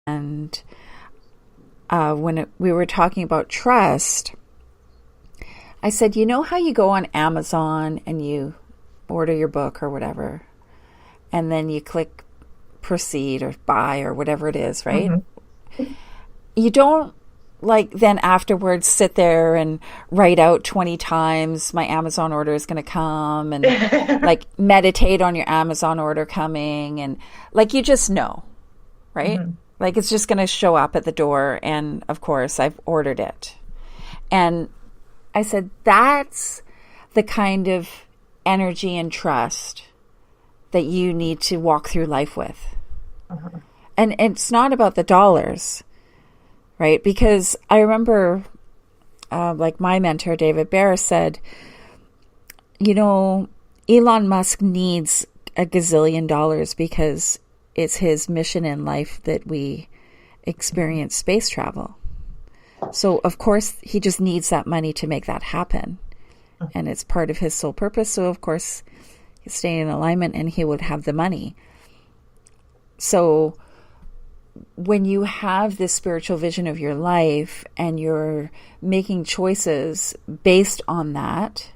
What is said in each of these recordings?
And we were talking about trust, I said, you know how you go on Amazon and you order your book or whatever, and then you click proceed or buy or whatever it is, right? Mm-hmm. You don't then afterwards sit there and write out 20 times my Amazon order is going to come and meditate on your Amazon order coming, and you just know, right? Mm-hmm. It's just going to show up at the door, and of course I've ordered it. And I said, that's the kind of energy and trust that you need to walk through life with. Uh-huh. And it's not about the dollars, right? Because I remember, my mentor, David Barris, said, Elon Musk needs a gazillion dollars because it's his mission in life that we experience space travel. So, of course, he just needs that money to make that happen. And it's part of his sole purpose. So, of course, he's staying in alignment and he would have the money. So, when you have this spiritual vision of your life and you're making choices based on that,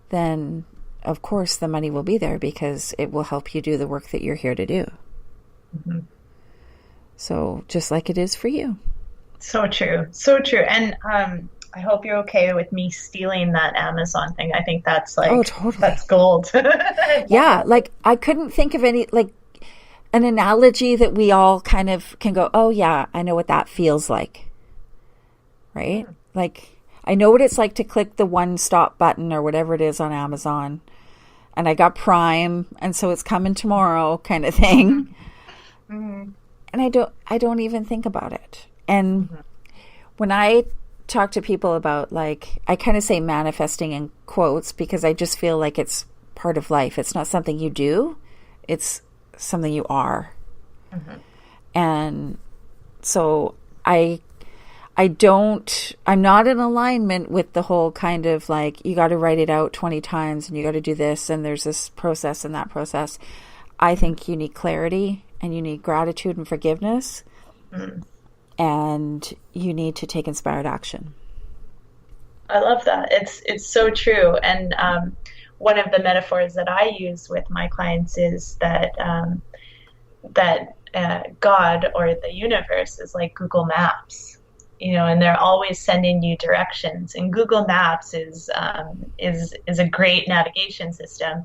then, of course, the money will be there because it will help you do the work that you're here to do. Mm-hmm. So, just like it is for you. So true. So true. And I hope you're okay with me stealing that Amazon thing. I think that's oh, totally. That's gold. Yeah. I couldn't think of any, an analogy that we all kind of can go, oh yeah, I know what that feels like. Right? I know what it's like to click the one stop button or whatever it is on Amazon. And I got Prime, and so it's coming tomorrow kind of thing. Mm-hmm. And I don't even think about it. And when I talk to people about I kind of say manifesting in quotes because I just feel like it's part of life. It's not something you do. It's something you are. Mm-hmm. And so I'm not in alignment with the whole kind of you got to write it out 20 times and you got to do this and there's this process and that process. I think you need clarity and you need gratitude and forgiveness. Mm-hmm. And you need to take inspired action. I love that. It's so true. And one of the metaphors that I use with my clients is that God or the universe is like Google Maps, and they're always sending you directions. And Google Maps is a great navigation system.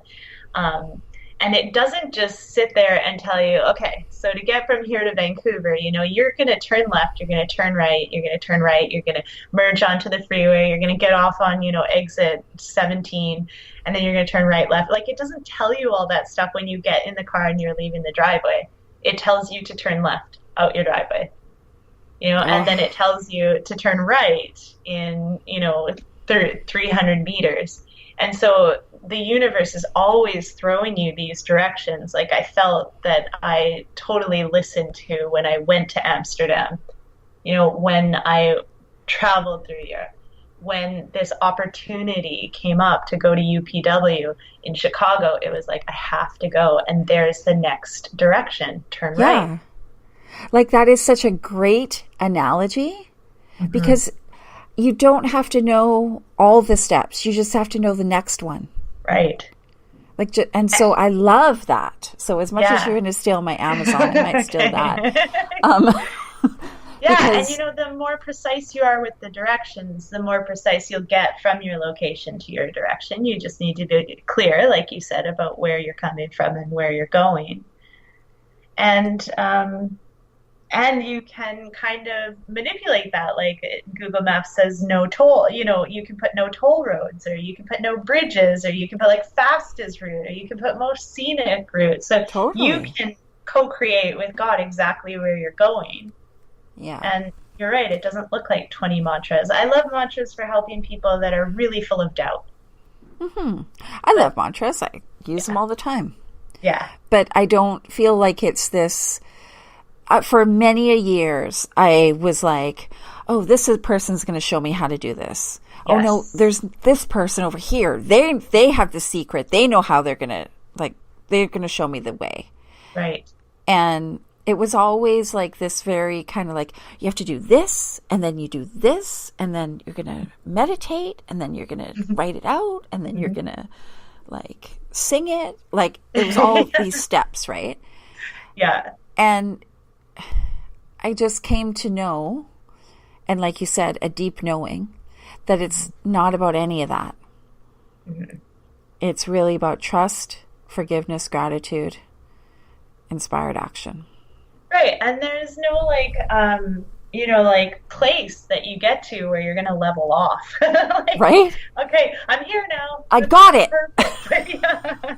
And it doesn't just sit there and tell you, okay, so to get from here to Vancouver, you're going to turn left, you're going to turn right, you're going to turn right, you're going to merge onto the freeway, you're going to get off on, exit 17, and then you're going to turn right, left. It doesn't tell you all that stuff when you get in the car and you're leaving the driveway. It tells you to turn left out your driveway, and then it tells you to turn right in, 300 meters. And so the universe is always throwing you these directions. I felt that I totally listened to when I went to Amsterdam, when I traveled through Europe, when this opportunity came up to go to UPW in Chicago, it was I have to go. And there's the next direction, turn right. That is such a great analogy because you don't have to know all the steps. You just have to know the next one. Right. And so I love that. So as much as you're going to steal my Amazon, I might steal that. Because, and the more precise you are with the directions, the more precise you'll get from your location to your direction. You just need to be clear, like you said, about where you're coming from and where you're going. And you can kind of manipulate that. Google Maps says no toll. You can put no toll roads, or you can put no bridges, or you can put fastest route, or you can put most scenic route. So totally. You can co-create with God exactly where you're going. Yeah. And you're right. It doesn't look like 20 mantras. I love mantras for helping people that are really full of doubt. Mm-hmm. I love mantras. I use them all the time. Yeah. But I don't feel like it's this... for many years, I was oh, this person's going to show me how to do this. Yes. Oh, no, there's this person over here. They have the secret. They know how they're going to, they're going to show me the way. Right. And it was always like this very kind of like, you have to do this, and then you do this, and then you're going to meditate, and then you're going to write it out, and then you're going to like sing it. Like it was all these steps, right? Yeah. And I just came to know, and like you said, a deep knowing that it's not about any of that. Mm-hmm. It's really about trust, forgiveness, gratitude, inspired action. Right. And there's no like, like place that you get to where you're going to level off. Like, right? Okay, I'm here now. I got it. Perfect. Yeah.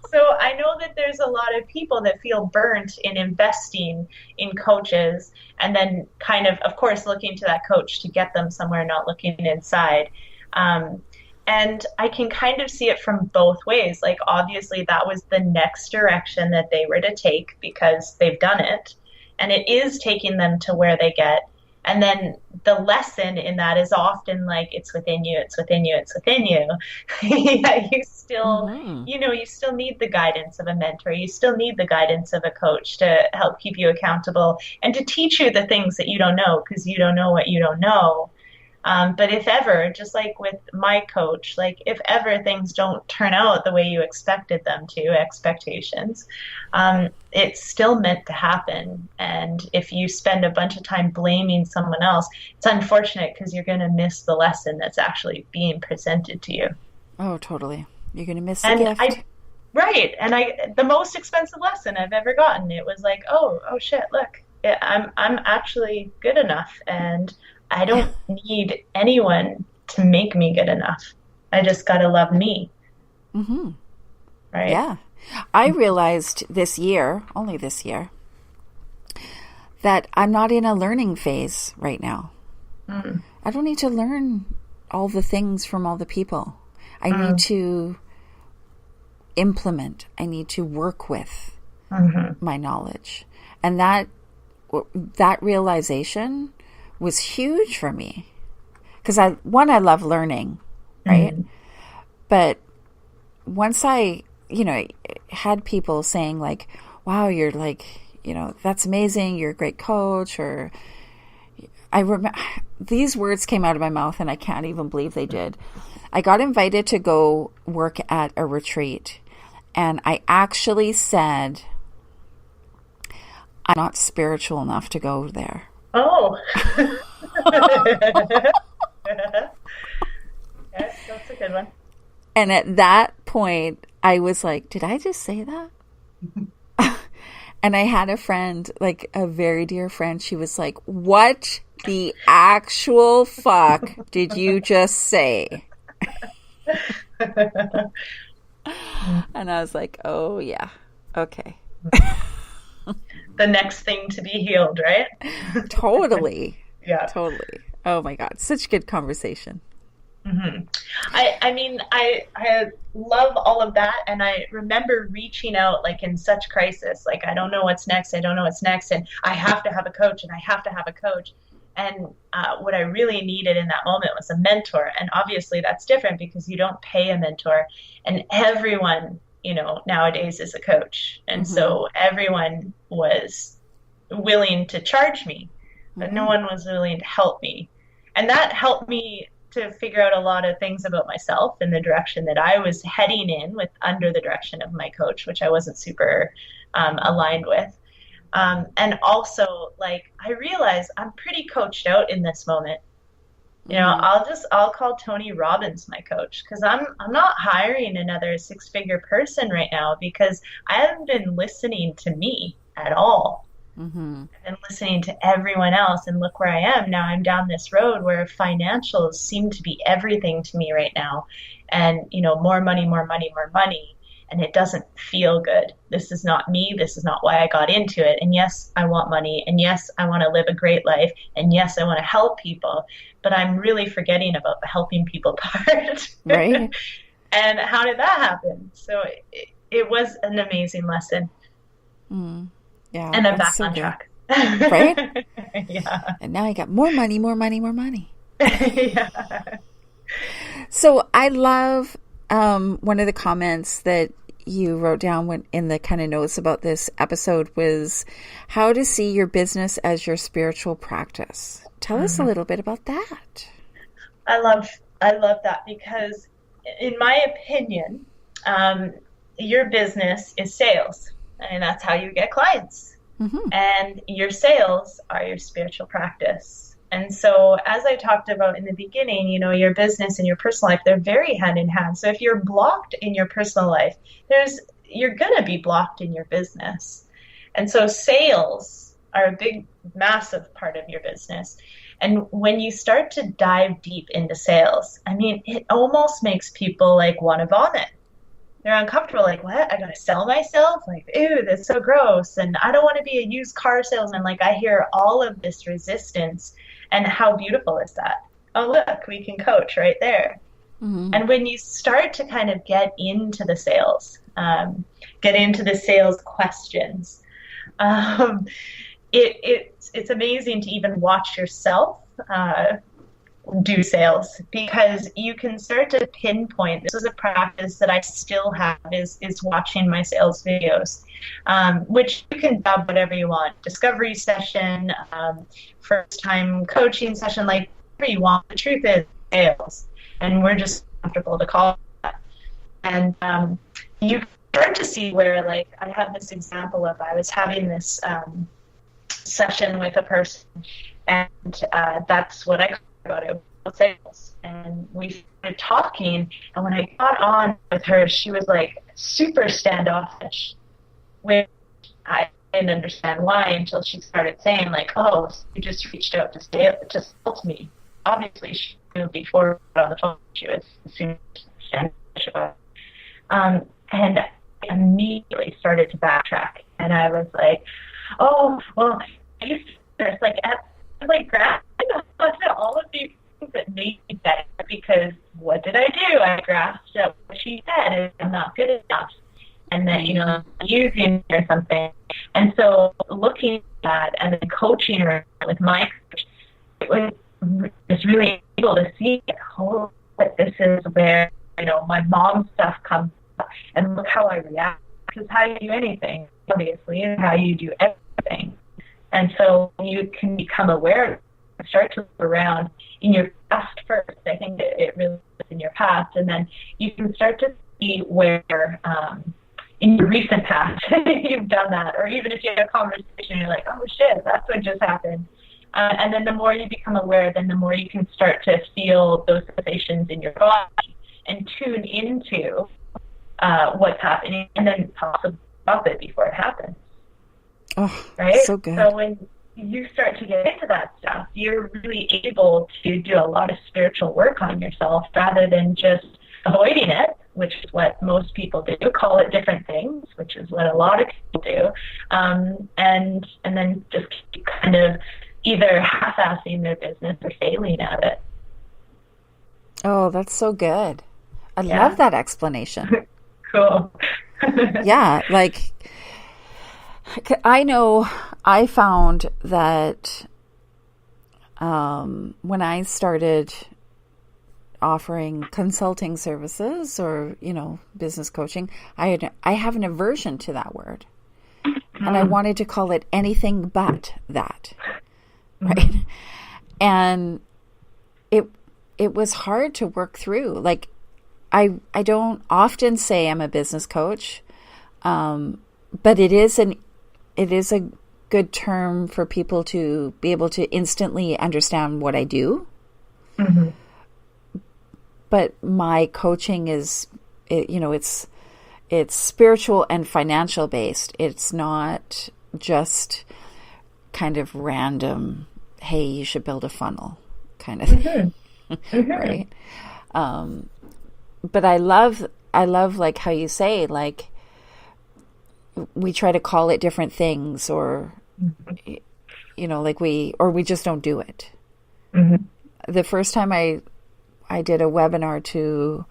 So I know that there's a lot of people that feel burnt in investing in coaches and then kind of course, looking to that coach to get them somewhere, not looking inside. And I can kind of see it from both ways. Like, obviously, that was the next direction that they were to take because they've done it. And it is taking them to where they get. And then the lesson in that is often like, it's within you, it's within you, it's within you. Yeah, you still, you still need the guidance of a mentor. You still need the guidance of a coach to help keep you accountable and to teach you the things that you don't know because you don't know what you don't know. But if ever, just like with my coach, like if ever things don't turn out the way you expected them to, expectations, it's still meant to happen. And if you spend a bunch of time blaming someone else, it's unfortunate because you're going to miss the lesson that's actually being presented to you. Oh, totally. You're going to miss the gift. Right. And the most expensive lesson I've ever gotten, it was like, oh shit, look, I'm actually good enough. And I don't need anyone to make me good enough. I just got to love me. Mm-hmm. Right? Yeah. I realized only this year, that I'm not in a learning phase right now. Mm. I don't need to learn all the things from all the people. I need to implement. I need to work with my knowledge. And that realization was huge for me because I love learning, right? But once I had people saying like, wow, you're like, that's amazing, you're a great coach, or I remember these words came out of my mouth and I can't even believe they did. I got invited to go work at a retreat and I actually said, I'm not spiritual enough to go there. Oh. Yes, that's a good one. And at that point, I was like, did I just say that? And I had a friend, like a very dear friend, she was like, what the actual fuck did you just say? And I was like, oh, yeah. Okay. The next thing to be healed, right? Totally. Yeah. Totally. Oh my God. Such good conversation. Mm-hmm. I love all of that. And I remember reaching out like in such crisis, like, I don't know what's next. I don't know what's next. And I have to have a coach and I have to have a coach. And what I really needed in that moment was a mentor. And obviously that's different because you don't pay a mentor and everyone, nowadays is a coach. And so everyone was willing to charge me, but no one was willing to help me. And that helped me to figure out a lot of things about myself in the direction that I was heading in with under the direction of my coach, which I wasn't super aligned with. And also, like, I realized I'm pretty coached out in this moment. I'll call Tony Robbins my coach because I'm not hiring another 6-figure person right now because I haven't been listening to me at all. I've been listening to everyone else, and look where I am now. I'm down this road where financials seem to be everything to me right now, and more money, and it doesn't feel good. This is not me. This is not why I got into it. And yes, I want money, and yes, I want to live a great life, and yes, I want to help people, but I'm really forgetting about the helping people part. Right. And how did that happen? So it was an amazing lesson. Yeah, and I'm back on track. Right? Yeah. And now I got more money. Yeah. So I love one of the comments that you wrote down in the kind of notes about this episode was how to see your business as your spiritual practice. Tell us a little bit about that. I love that because in my opinion, your business is sales, and that's how you get clients. Mm-hmm. And your sales are your spiritual practice. And so, as I talked about in the beginning, your business and your personal life, they're very hand in hand. So if you're blocked in your personal life, you're going to be blocked in your business. And so sales are a big, massive part of your business. And when you start to dive deep into sales, it almost makes people want to vomit. They're uncomfortable, what? I got to sell myself? Ew, that's so gross. And I don't want to be a used car salesman. I hear all of this resistance. And how beautiful is that? Oh, look, we can coach right there. Mm-hmm. And when you start to kind of get into the sales questions, it's amazing to even watch yourself do sales, because you can start to pinpoint. This is a practice that I still have is watching my sales videos, which you can dub whatever you want. Discovery session, first time coaching session, whatever you want. The truth is sales, and we're just comfortable to call it that. And you start to see where, I have this example of, I was having this session with a person, and that's what I call about it, sales. And we started talking, and when I got on with her, she was super standoffish, which I didn't understand why until she started saying oh, so you just reached out to sell to me. Obviously she knew before on the phone she was super standoffish about it. And I immediately started to backtrack, and I was oh, well, I used to grasping onto all of these things that made me better, because what did I do? I grasped at what she said, and I'm not good enough, and then using or something. And so looking at that and then coaching her with my coach, it was really able to see that this is where my mom stuff comes up, and look how I react. Because how you do anything, obviously, is how you do everything. And so you can become aware, start to look around in your past first. I think it really is in your past. And then you can start to see where in your recent past you've done that. Or even if you have a conversation, you're oh, shit, that's what just happened. And then the more you become aware, then the more you can start to feel those sensations in your body and tune into what's happening, and then possibly stop it before it happens. Oh, right? So good. So when you start to get into that stuff, you're really able to do a lot of spiritual work on yourself rather than just avoiding it, which is what most people do, call it different things, which is what a lot of people do, and then just keep kind of either half-assing their business or failing at it. Oh, that's so good. I love that explanation. Cool. Yeah, I know I found that when I started offering consulting services or, business coaching, I have an aversion to that word. And I wanted to call it anything but that. Right? And it was hard to work through. I don't often say I'm a business coach, but it is a good term for people to be able to instantly understand what I do. Mm-hmm. But my coaching is, it's spiritual and financial based. It's not just kind of random, hey, you should build a funnel kind of thing. Mm-hmm. Right? But I love how you say, we try to call it different things, or, we just don't do it. Mm-hmm. The first time I did a webinar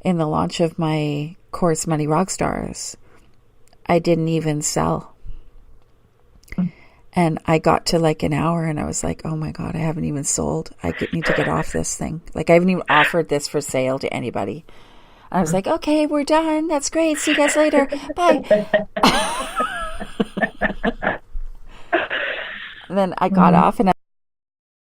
in the launch of my course, Money Rockstars, I didn't even sell. And I got to an hour and I was oh my God, I haven't even sold. I need to get off this thing. I haven't even offered this for sale to anybody. I was like, okay, we're done. That's great. See you guys later. Bye. And then I got off and